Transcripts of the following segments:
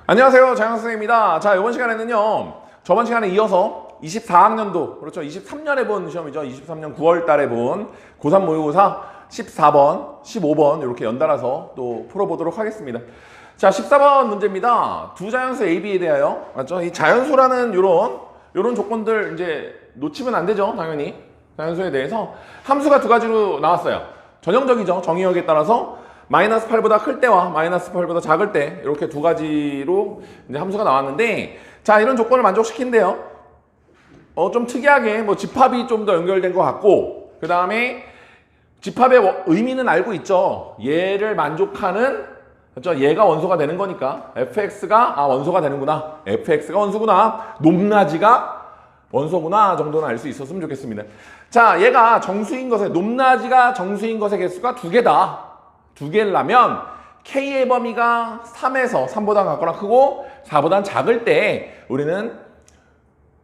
안녕하세요, 장학생입니다. 자, 이번 시간에는요, 저번 시간에 이어서 24학년도, 그렇죠, 23년에 본 시험이죠. 23년 9월 달에 본 고3 모의고사 14번, 15번 이렇게 연달아서 또 풀어보도록 하겠습니다. 자, 14번 문제입니다. 두 자연수 A, B에 대하여, 맞죠? 이 자연수라는 요런 조건들 이제 놓치면 안 되죠, 당연히. 자연수에 대해서 함수가 두 가지로 나왔어요. 전형적이죠. 정의역에 따라서 마이너스 8보다 클 때와 마이너스 8보다 작을 때 이렇게 두 가지로 이제 함수가 나왔는데, 자, 이런 조건을 만족시킨대요. 좀 특이하게 뭐 집합이 좀 더 연결된 것 같고, 그 다음에 집합의 의미는 알고 있죠. 얘를 만족하는, 그렇죠? 얘가 원소가 되는 거니까 fx가 원소가 되는구나, fx가 원소구나, 높낮이가 원소구나 정도는 알 수 있었으면 좋겠습니다. 자, 얘가 정수인 것에, 높낮이가 정수인 것의 개수가 두 개다. 두 개라면 K의 범위가 3보다 같거나 크고 4보다 작을 때 우리는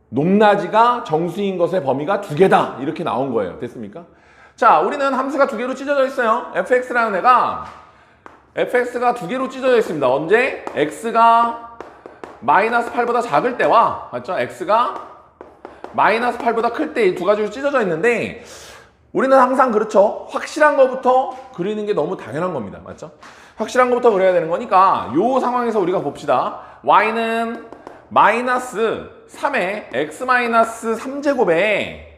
높낮이가 정수인 것의 범위가 두 개다. 이렇게 나온 거예요. 됐습니까? 자, 우리는 함수가 두 개로 찢어져 있어요. fx라는 애가 fx가 두 개로 찢어져 있습니다. 언제? x가 마이너스 8보다 작을 때와, 맞죠? x가 마이너스 8보다 클 때 이 두 가지로 찢어져 있는데, 우리는 항상 그렇죠. 확실한 것부터 그리는 게 너무 당연한 겁니다. 맞죠? 확실한 것부터 그려야 되는 거니까 이 상황에서 우리가 봅시다. y는 마이너스 3에 x 마이너스 3제곱에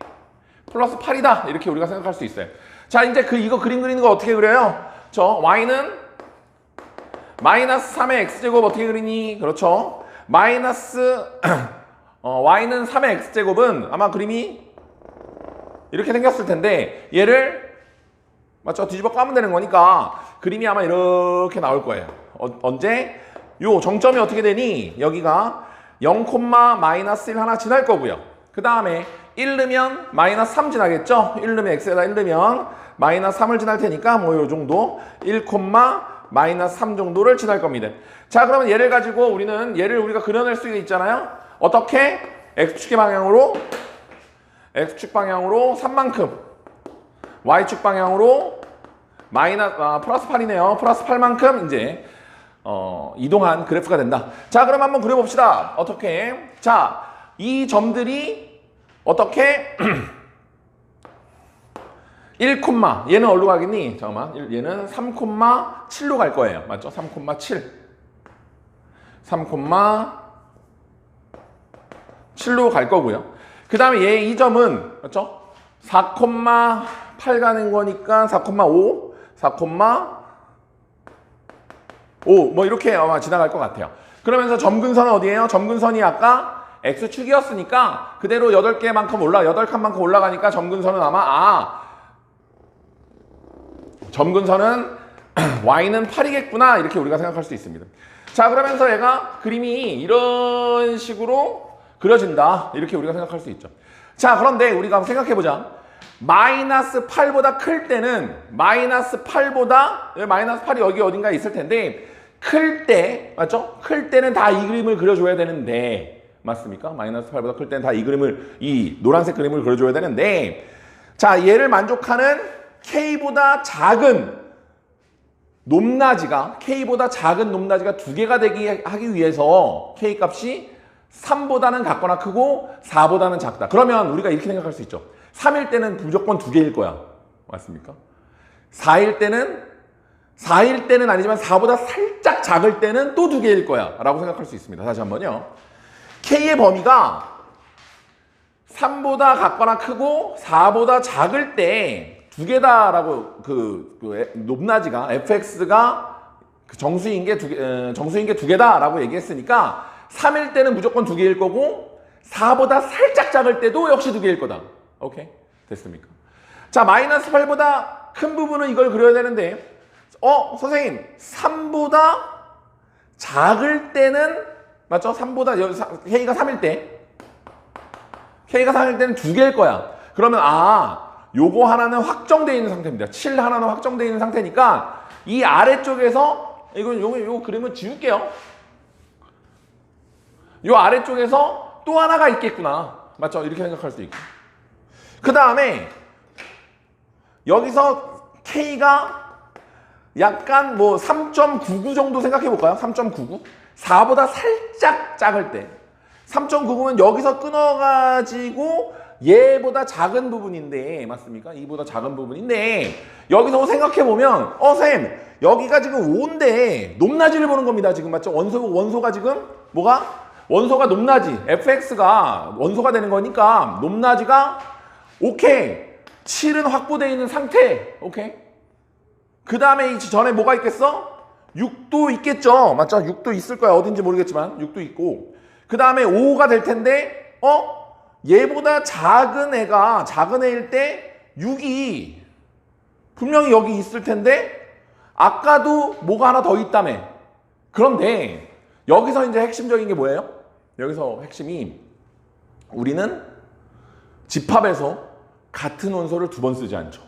플러스 8이다. 이렇게 우리가 생각할 수 있어요. 자, 이제 이거 그림 그리는 거 어떻게 그려요? y는 마이너스 3의 x제곱 어떻게 그리니? 그렇죠. 마이너스 y는 3의 x제곱은 아마 그림이 이렇게 생겼을 텐데, 얘를, 맞죠? 뒤집어 까면 되는 거니까 그림이 아마 이렇게 나올 거예요. 언제? 요 정점이 어떻게 되니? 여기가 0, 마이너스 1 하나 지날 거고요. 그 다음에 1 넣으면 마이너스 3 지나겠죠? 1 넣으면 x에다 1 넣으면 마이너스 3을 지날 테니까 뭐 요 정도 1, 마이너스 3 정도를 지날 겁니다. 자, 그러면 얘를 가지고 얘를 우리가 그려낼 수 있잖아요? 어떻게? x축의 방향으로 x축 방향으로 3만큼, y축 방향으로 플러스 8이네요. 플러스 8만큼 이제 이동한 그래프가 된다. 자, 그럼 한번 그려봅시다. 어떻게? 자, 이 점들이 어떻게 1, 얘는 어디로 가겠니? 잠깐만, 얘는 3,7로 갈 거예요. 맞죠? 3,7. 3,7로 갈 거고요. 그 다음에 얘 이 점은, 그렇죠? 4,8 가는 거니까 4,5, 4,5 뭐 이렇게 아마 지나갈 것 같아요. 그러면서 점근선은 어디예요? 점근선이 아까 x축이었으니까 그대로 8칸만큼 올라가니까 점근선은 아마 점근선은 y는 8이겠구나, 이렇게 우리가 생각할 수 있습니다. 자, 그러면서 얘가 그림이 이런 식으로 그려진다, 이렇게 우리가 생각할 수 있죠. 자, 그런데 우리가 한번 생각해보자. 마이너스 8보다 클 때는 마이너스 8이 여기 어딘가에 있을 텐데, 클 때, 맞죠? 클 때는 다 이 그림을 그려줘야 되는데, 맞습니까? 마이너스 8보다 클 때는 다 이 노란색 그림을 그려줘야 되는데, 자, 얘를 만족하는 K보다 작은 높낮이가 두 개가 하기 위해서 K 값이 3보다는 같거나 크고 4보다는 작다. 그러면 우리가 이렇게 생각할 수 있죠. 3일 때는 무조건 두 개일 거야. 맞습니까? 4일 때는 아니지만 4보다 살짝 작을 때는 또 두 개일 거야 라고 생각할 수 있습니다. 다시 한번요. K의 범위가 3보다 같거나 크고 4보다 작을 때 두 개다라고 높낮이가 fx가 정수인 게 두 개다라고 얘기했으니까 3일 때는 무조건 두 개일 거고 4보다 살짝 작을 때도 역시 두 개일 거다. 오케이? 됐습니까? 자, 마이너스 8보다 큰 부분은 이걸 그려야 되는데, 선생님, 3보다 작을 때는, 맞죠? K가 3일 때는 두 개일 거야. 그러면 요거 하나는 확정되어 있는 상태입니다. 7 하나는 확정되어 있는 상태니까 이 아래쪽에서 요 그림을 지울게요. 요 아래쪽에서 또 하나가 있겠구나. 맞죠? 이렇게 생각할 수 있고. 그 다음에 여기서 K가 약간 뭐 3.99 정도 생각해 볼까요? 3.99? 4보다 살짝 작을 때 3.99면 여기서 끊어가지고 얘보다 작은 부분인데 맞습니까? 이보다 작은 부분인데 여기서 생각해보면 쌤 여기가 지금 5인데 높낮이를 보는 겁니다. 지금 맞죠? 원소가 지금 뭐가? 원소가 높낮이 fx가 원소가 되는 거니까 높낮이가 오케이 7은 확보되어 있는 상태 오케이 그 다음에 전에 뭐가 있겠어? 6도 있겠죠 맞죠? 6도 있을 거야 어딘지 모르겠지만 6도 있고 그 다음에 5가 될 텐데 얘보다 작은 애일 때 6이 분명히 여기 있을 텐데 아까도 뭐가 하나 더 있다며 그런데 여기서 이제 핵심적인 게 뭐예요? 여기서 핵심이 우리는 집합에서 같은 원소를 2번 쓰지 않죠.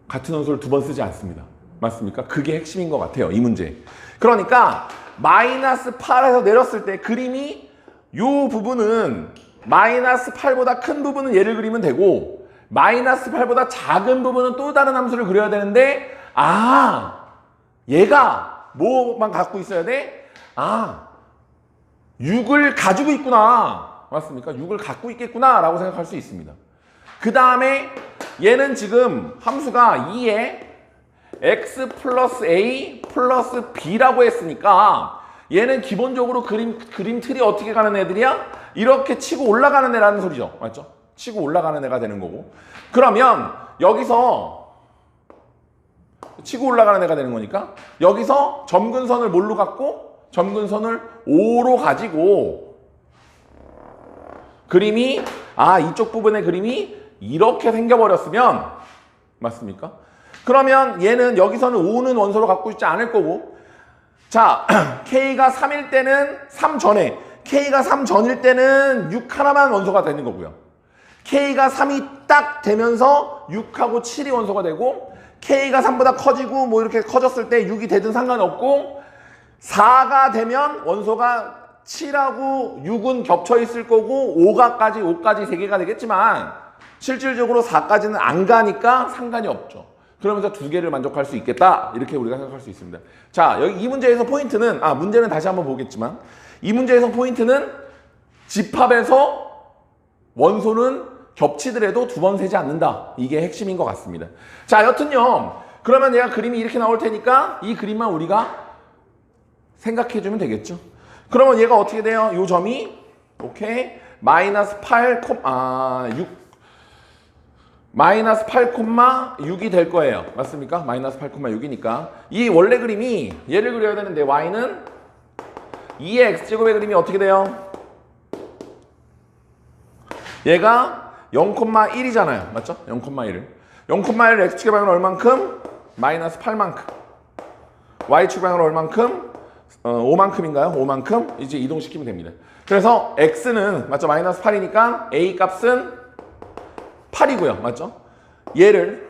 같은 원소를 2번 쓰지 않습니다. 맞습니까? 그게 핵심인 것 같아요. 이 문제. 그러니까 마이너스 8에서 내렸을 때 그림이 이 부분은 마이너스 8보다 큰 부분은 얘를 그리면 되고 마이너스 8보다 작은 부분은 또 다른 함수를 그려야 되는데 얘가 뭐만 갖고 있어야 돼? 6을 가지고 있구나. 맞습니까? 6을 갖고 있겠구나 라고 생각할 수 있습니다. 그 다음에 얘는 지금 함수가 2에 x 플러스 a 플러스 b라고 했으니까 얘는 기본적으로 그림 틀이 어떻게 가는 애들이야? 이렇게 치고 올라가는 애라는 소리죠. 맞죠? 치고 올라가는 애가 되는 거고 그러면 여기서 치고 올라가는 애가 되는 거니까 여기서 점근선을 뭘로 갖고 점근선을 5로 가지고 그림이 이쪽 부분의 그림이 이렇게 생겨버렸으면 맞습니까? 그러면 얘는 여기서는 5는 원소로 갖고 있지 않을 거고 자 K가 3일 때는 3 전에 K가 3 전일 때는 6 하나만 원소가 되는 거고요. K가 3이 딱 되면서 6하고 7이 원소가 되고 K가 3보다 커지고 뭐 이렇게 커졌을 때 6이 되든 상관없고 4가 되면 원소가 7하고 6은 겹쳐 있을 거고 5까지 3개가 되겠지만 실질적으로 4까지는 안 가니까 상관이 없죠. 그러면서 2개를 만족할 수 있겠다 이렇게 우리가 생각할 수 있습니다. 자 여기 이 문제에서 포인트는 문제는 다시 한번 보겠지만 이 문제에서 포인트는 집합에서 원소는 겹치더라도 2번 세지 않는다. 이게 핵심인 것 같습니다. 자 여튼요 그러면 내가 그림이 이렇게 나올 테니까 이 그림만 우리가 생각해주면 되겠죠. 그러면 얘가 어떻게 돼요? 이 점이 오케이 마이너스 8,6이 될 거예요. 맞습니까? 마이너스 8,6이니까 이 원래 그림이 얘를 그려야 되는데 y는 2의 x제곱의 그림이 어떻게 돼요? 얘가 0,1이잖아요. 맞죠? 0,1을 0,1을 x축의 방향으로 얼만큼? 마이너스 8만큼 y축의 방향으로 얼만큼? 5만큼인가요? 5만큼 이제 이동시키면 됩니다. 그래서 x는 맞죠? 마이너스 8이니까 a 값은 8이고요. 맞죠? 얘를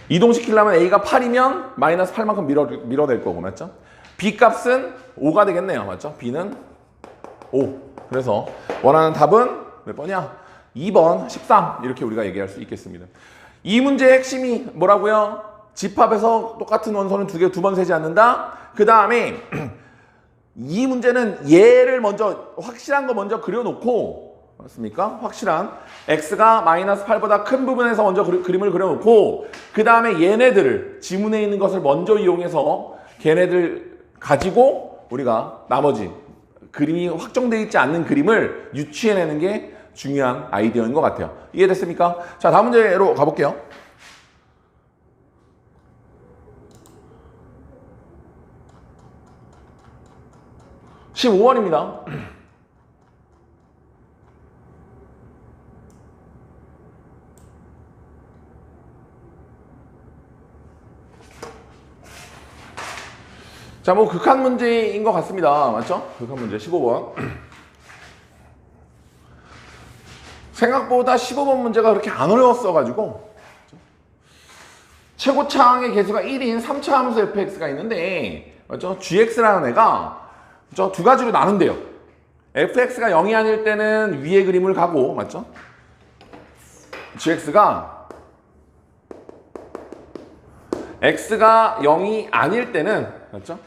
이동시키려면 a가 8이면 마이너스 8만큼 밀어낼 거고 맞죠? b 값은 5가 되겠네요. 맞죠? b는 5. 그래서 원하는 답은 몇 번이야? 2번 13 이렇게 우리가 얘기할 수 있겠습니다. 이 문제의 핵심이 뭐라고요? 집합에서 똑같은 원소는 2번 세지 않는다. 그 다음에 이 문제는 얘를 먼저 확실한 거 먼저 그려놓고 맞습니까? 확실한 x가 마이너스 8보다 큰 부분에서 먼저 그림을 그려놓고 그 다음에 얘네들을 지문에 있는 것을 먼저 이용해서 걔네들 가지고 우리가 나머지 그림이 확정되어 있지 않는 그림을 유추해내는 게 중요한 아이디어인 것 같아요. 이해됐습니까? 자 다음 문제로 가볼게요. 15번입니다. 자, 뭐 극한 문제인 것 같습니다. 맞죠? 극한 문제 15번. 생각보다 15번 문제가 그렇게 안 어려웠어가지고 최고차항의 개수가 1인 3차 함수 fx가 있는데 맞죠? gx라는 애가 두 가지로 나눈대요. fx가 0이 아닐 때는 위의 그림을 가고 맞죠? gx가 x가 0이 아닐 때는 맞죠?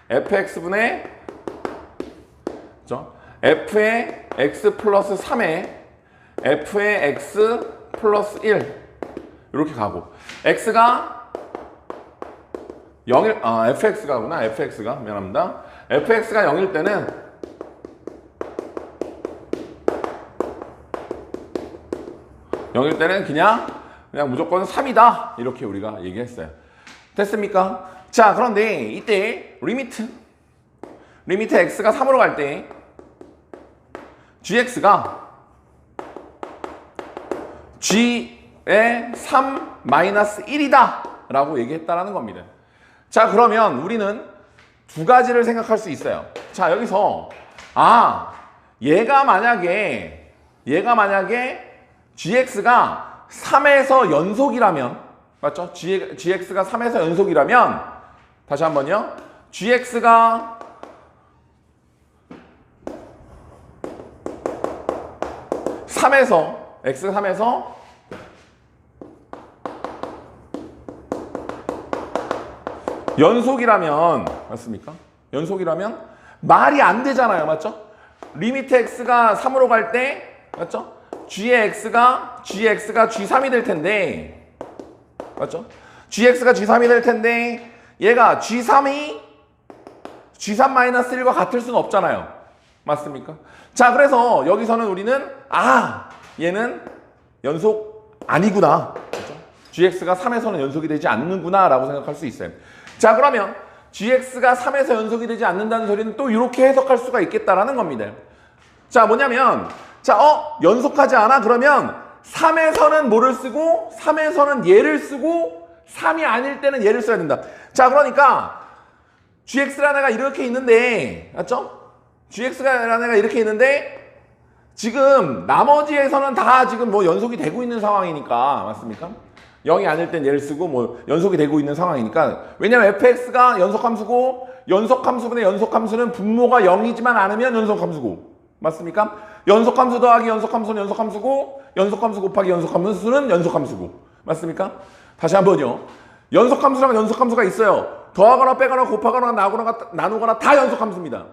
fx분의 그렇죠? f의 x 플러스 3에 f의 x 플러스 1 이렇게 가고 x가 0일 fx가구나. fx가 미안합니다. fx가 0일 때는 그냥 무조건 3이다 이렇게 우리가 얘기했어요. 됐습니까? 자, 그런데 이때 리미트 x가 3으로 갈 때 gx가 g의 3 마이너스 1이다 라고 얘기했다라는 겁니다. 자, 그러면 우리는 두 가지를 생각할 수 있어요. 자, 여기서 얘가 만약에 gx가 3에서 연속이라면 맞죠? gx가 3에서 연속이라면 다시 한번요. gx가 x가 3에서 연속이라면 맞습니까? 연속이라면 말이 안 되잖아요. 맞죠? 리미트 x가 3으로 갈 때 맞죠? g의 x가 g3이 될 텐데 맞죠? gx가 g3이 될 텐데 얘가 g3이 g3-1과 같을 수는 없잖아요. 맞습니까? 자, 그래서 여기서는 우리는 얘는 연속 아니구나. 그렇죠? gx가 3에서는 연속이 되지 않는구나 라고 생각할 수 있어요. 자, 그러면 gx가 3에서 연속이 되지 않는다는 소리는 또 이렇게 해석할 수가 있겠다라는 겁니다. 자, 뭐냐면 연속하지 않아? 그러면 3에서는 뭐를 쓰고 3에서는 얘를 쓰고 3이 아닐 때는 얘를 써야 된다. 자, 그러니까 gx라는 애가 이렇게 있는데 맞죠? gx라는 애가 이렇게 있는데 지금 나머지에서는 다 지금 뭐 연속이 되고 있는 상황이니까 맞습니까? 0이 아닐 땐 얘를 쓰고 뭐 연속이 되고 있는 상황이니까 왜냐면 fx가 연속함수고 연속함수분의 연속함수는 분모가 0이지만 않으면 연속함수고 맞습니까? 연속함수 더하기 연속함수는 연속함수고 연속함수 곱하기 연속함수는 연속함수고 맞습니까? 다시 한번요. 연속함수랑 연속함수가 있어요. 더하거나 빼거나 곱하거나 나누거나 다 연속함수입니다.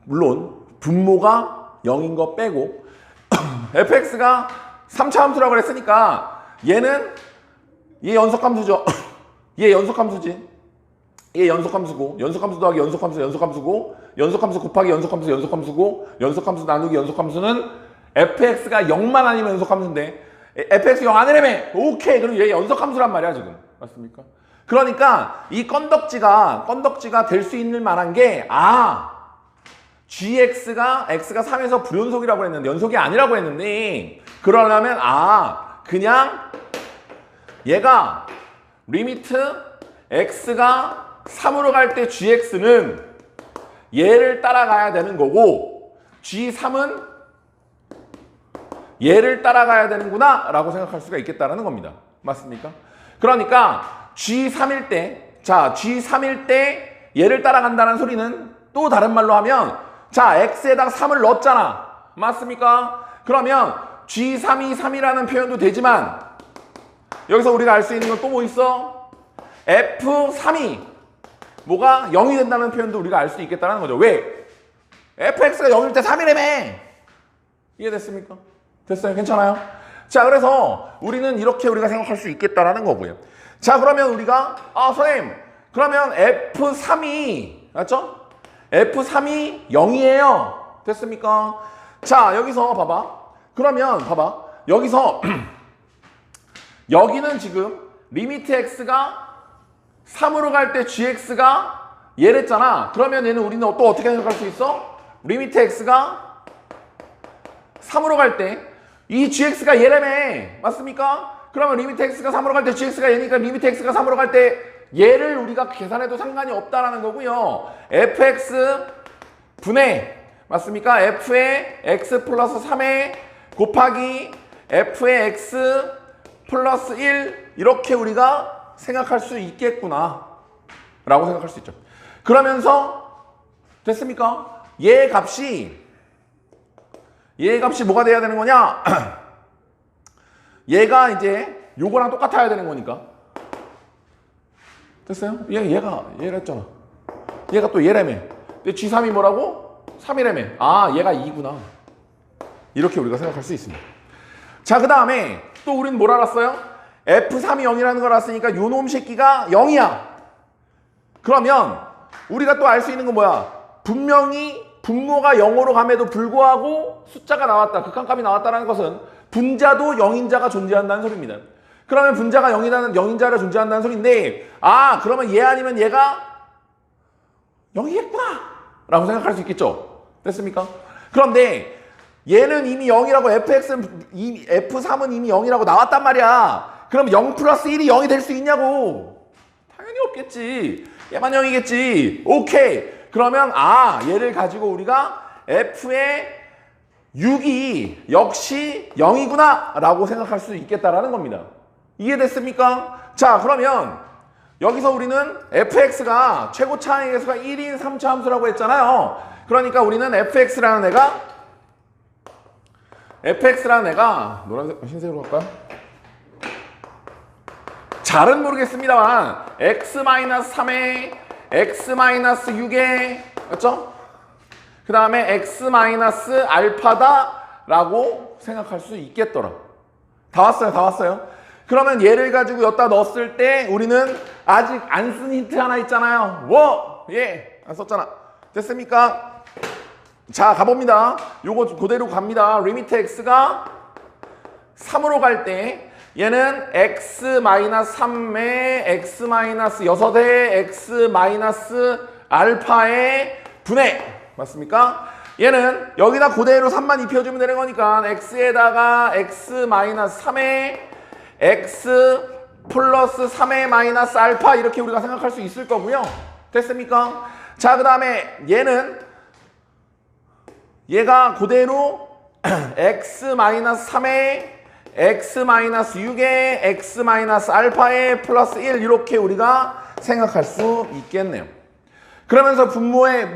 물론 분모가 0인 거 빼고 fx가 3차 함수라고 그랬으니까 얘 연속함수죠. 얘 연속함수지. 얘 연속함수고 연속함수 더하기 연속함수고 연속함수 곱하기 연속함수고 연속함수 나누기 연속함수는 fx가 0만 아니면 연속함수인데 fx 0 아니라며. 오케이. 그럼 얘 연속함수란 말이야 지금. 맞습니까? 그러니까 이 건덕지가 될 수 있는 만한 게 x가 3에서 불연속이라고 했는데 연속이 아니라고 했는데 그러려면 그냥 얘가 리미트 x가 3으로 갈 때 gx는 얘를 따라가야 되는 거고 g3은 얘를 따라가야 되는구나 라고 생각할 수가 있겠다는 겁니다. 맞습니까? 그러니까 g3일 때 얘를 따라간다는 소리는 또 다른 말로 하면 x에다가 3을 넣었잖아. 맞습니까? 그러면 g3이 3이라는 표현도 되지만 여기서 우리가 알 수 있는 건 또 뭐 있어? f3이 뭐가 0이 된다는 표현도 우리가 알 수 있겠다는 거죠. 왜? fx가 0일 때 3이라며. 이해됐습니까? 됐어요? 괜찮아요? 자, 그래서 우리는 이렇게 우리가 생각할 수 있겠다라는 거고요. 자, 그러면 우리가 선생님 그러면 f3이 맞죠? f3이 0이에요. 됐습니까? 자, 여기서 봐봐. 그러면 봐봐. 여기서 여기는 지금 리미트 x가 3으로 갈 때 gx가 얘랬잖아. 그러면 얘는 우리는 또 어떻게 생각할 수 있어? 리미트 x가 3으로 갈 때 이 gx가 얘라며. 맞습니까? 그러면 리미트 x가 3으로 갈 때 gx가 얘니까 리미트 x가 3으로 갈 때 얘를 우리가 계산해도 상관이 없다라는 거고요. fx 분의 맞습니까? f의 x 플러스 3에 곱하기 f의 x 플러스 1 이렇게 우리가 생각할 수 있겠구나 라고 생각할 수 있죠. 그러면서 됐습니까? 얘 값이 뭐가 돼야 되는 거냐? 얘가 이제 요거랑 똑같아야 되는 거니까 됐어요? 얘가 했잖아. 얘가 또 얘라며. 근데 G3이 뭐라고? 3이라며. 아, 얘가 2구나. 이렇게 우리가 생각할 수 있습니다. 자, 그 다음에 또 우리는 뭘 알았어요? F3이 0이라는 걸 알았으니까 요 놈 새끼가 0이야. 그러면 우리가 또 알 수 있는 건 뭐야? 분명히 분모가 0으로 감에도 불구하고 숫자가 나왔다. 극한값이 나왔다는 것은 분자도 0인자가 존재한다는 소리입니다. 그러면 분자가 0인자가 존재한다는 소리인데, 아, 그러면 얘 아니면 얘가 0이겠구나 라고 생각할 수 있겠죠. 됐습니까? 그런데 얘는 이미 0이라고 F3은 이미 0이라고 나왔단 말이야. 그럼 0 플러스 1이 0이 될 수 있냐고. 당연히 없겠지. 얘만 0이겠지. 오케이. 그러면 얘를 가지고 우리가 F의 6이 역시 0이구나 라고 생각할 수 있겠다라는 겁니다. 이해됐습니까? 자, 그러면 여기서 우리는 fx가 최고 차항의 개수가 1인 3차 함수라고 했잖아요. 그러니까 우리는 fx라는 애가 노란색, 흰색으로 할까요? 잘은 모르겠습니다만 x-3에 x-6에 맞죠? 그 다음에 x-알파다 라고 생각할 수 있겠더라. 다 왔어요. 그러면 얘를 가지고 여기다 넣었을 때 우리는 아직 안 쓴 힌트 하나 있잖아요. 안 썼잖아. 됐습니까? 자, 가봅니다. 요거 그대로 갑니다. 리미트 x가 3으로 갈 때 얘는 x-3에 x-6에 x-알파의 분의 맞습니까? 얘는 여기다 그대로 3만 입혀주면 되는 거니까 x에다가 x-3에 x 플러스 3의 마이너스 알파 이렇게 우리가 생각할 수 있을 거고요. 됐습니까? 자, 그 다음에 얘가 그대로 x-3에 x-6에 x-알파에 플러스 1 이렇게 우리가 생각할 수 있겠네요. 그러면서 분모에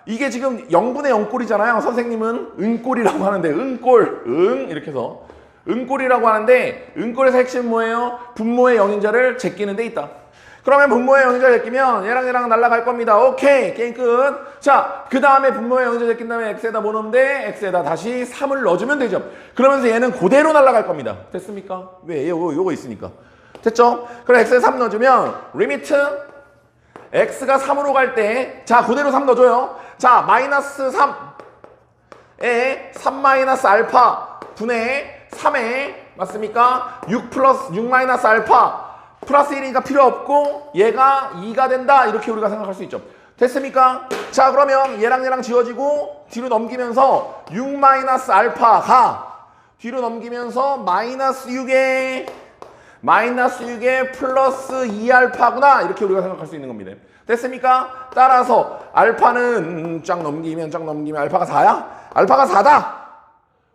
이게 지금 0분의 0꼴이잖아요. 선생님은 은꼴이라고 하는데 은꼴, 이렇게 해서 은꼴이라고 하는데 은꼴에서 핵심 뭐예요? 분모의 0인자를 제끼는 데 있다. 그러면 분모의 0인자를 제끼면 얘랑 날아갈 겁니다. 오케이, 게임 끝. 자, 그 다음에 분모의 0인자 제낀 다음에 x에다 뭐 넣으면 돼? x에다 다시 3을 넣어주면 되죠. 그러면서 얘는 그대로 날아갈 겁니다. 됐습니까? 왜? 요거 있으니까. 됐죠? 그럼 x에 3 넣어주면 리미트 x가 3으로 갈 때 자, 그대로 3 넣어줘요. 자, 마이너스 3에 3 마이너스 알파 분의 3에 맞습니까? 6 마이너스 알파 플러스 1이니까 필요 없고 얘가 2가 된다 이렇게 우리가 생각할 수 있죠. 됐습니까? 자, 그러면 얘랑 지워지고 뒤로 넘기면서 6 마이너스 알파가 뒤로 넘기면서 마이너스 6에 플러스 2알파구나 이렇게 우리가 생각할 수 있는 겁니다. 됐습니까? 따라서 알파는 쫙 넘기면 알파가 4야? 알파가 4다!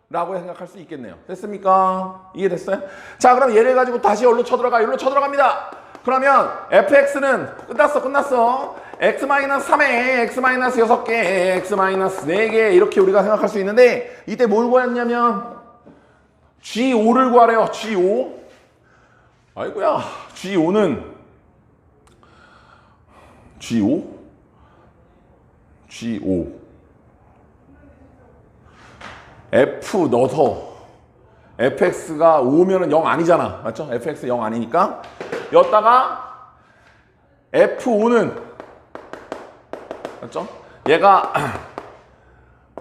라고 생각할 수 있겠네요. 됐습니까? 이해됐어요? 자, 그럼 얘를 가지고 다시 여기로 쳐들어갑니다. 그러면 fx는 끝났어. x-3에 x-6개, x-4개 이렇게 우리가 생각할 수 있는데 이때 뭘 구했냐면 G5를 구하래요. G5. 아이고야. G5 F 넣어서 fx가 5면은 0 아니잖아. 맞죠? fx 0 아니니까 여기다가 f5는 맞죠? 얘가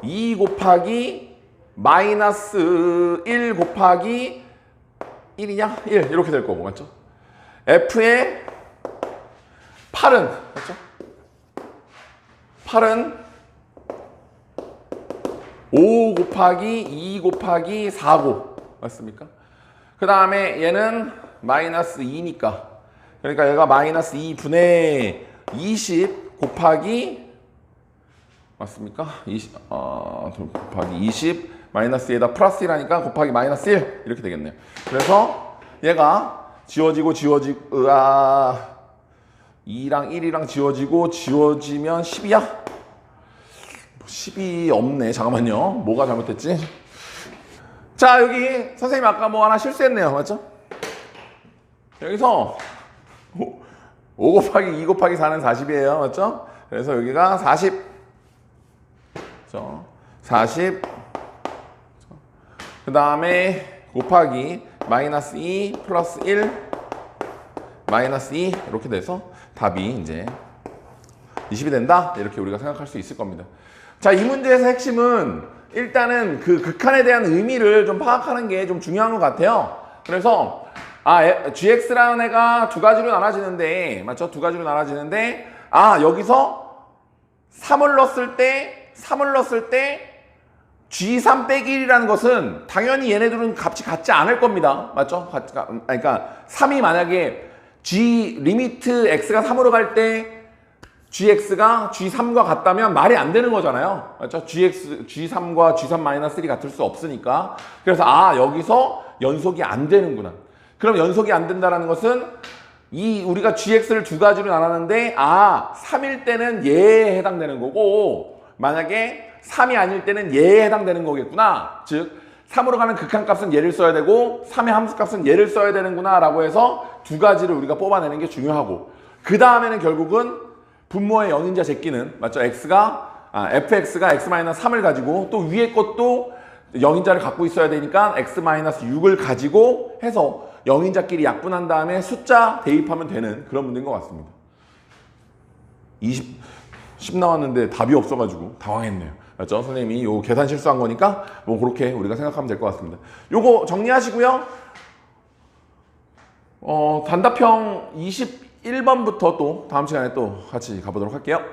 2 곱하기 마이너스 1 곱하기 1이냐? 1 이렇게 될 거고 맞죠? f의 8은 맞죠? 8은 5 곱하기 2 곱하기 4고 맞습니까? 그 다음에 얘는 마이너스 2니까 그러니까 얘가 마이너스 2분의 20 곱하기 맞습니까? 20 곱하기 20 마이너스 에다 플러스 1하니까 곱하기 마이너스 1 이렇게 되겠네요. 그래서 얘가 지워지고 2랑 1이랑 지워지면 10이야? 10이 없네. 잠깐만요. 뭐가 잘못됐지? 자, 여기 선생님 아까 뭐 하나 실수했네요. 맞죠? 여기서 5 곱하기 2 곱하기 4는 40이에요. 맞죠? 그래서 여기가 40. 그렇죠? 40. 그 다음에 곱하기 마이너스 2 플러스 1 마이너스 2 이렇게 돼서 답이 이제 20이 된다. 이렇게 우리가 생각할 수 있을 겁니다. 자, 이 문제에서 핵심은 일단은 그 극한에 대한 의미를 좀 파악하는 게 좀 중요한 것 같아요. 그래서 gx라는 애가 두 가지로 나눠지는데, 맞죠? 두 가지로 나눠지는데, 여기서 3을 넣었을 때 g3 빼기 1이라는 것은 당연히 얘네들은 값이 같지 않을 겁니다. 맞죠? 그러니까 3이 만약에 리미트 x가 3으로 갈 때 gx가 g3과 같다면 말이 안 되는 거잖아요. 맞죠? g3과 g3-1이 같을 수 없으니까. 그래서 여기서 연속이 안 되는구나. 그럼 연속이 안 된다는 것은 우리가 gx를 두 가지로 나눴는데 3일 때는 얘에 해당되는 거고, 만약에 3이 아닐 때는 얘에 해당되는 거겠구나. 즉 3으로 가는 극한값은 얘를 써야 되고 3의 함수값은 얘를 써야 되는구나 라고 해서 두 가지를 우리가 뽑아내는 게 중요하고, 그 다음에는 결국은 분모의 영인자 제끼는, 맞죠? fx가 x-3을 가지고 또 위에 것도 영인자를 갖고 있어야 되니까 x-6을 가지고 해서 영인자끼리 약분한 다음에 숫자 대입하면 되는 그런 문제인 것 같습니다. 10 나왔는데 답이 없어가지고 당황했네요. 맞죠? 선생님이 요 계산 실수한 거니까 뭐 그렇게 우리가 생각하면 될 것 같습니다. 요거 정리하시고요. 단답형 21번부터 또 다음 시간에 또 같이 가보도록 할게요.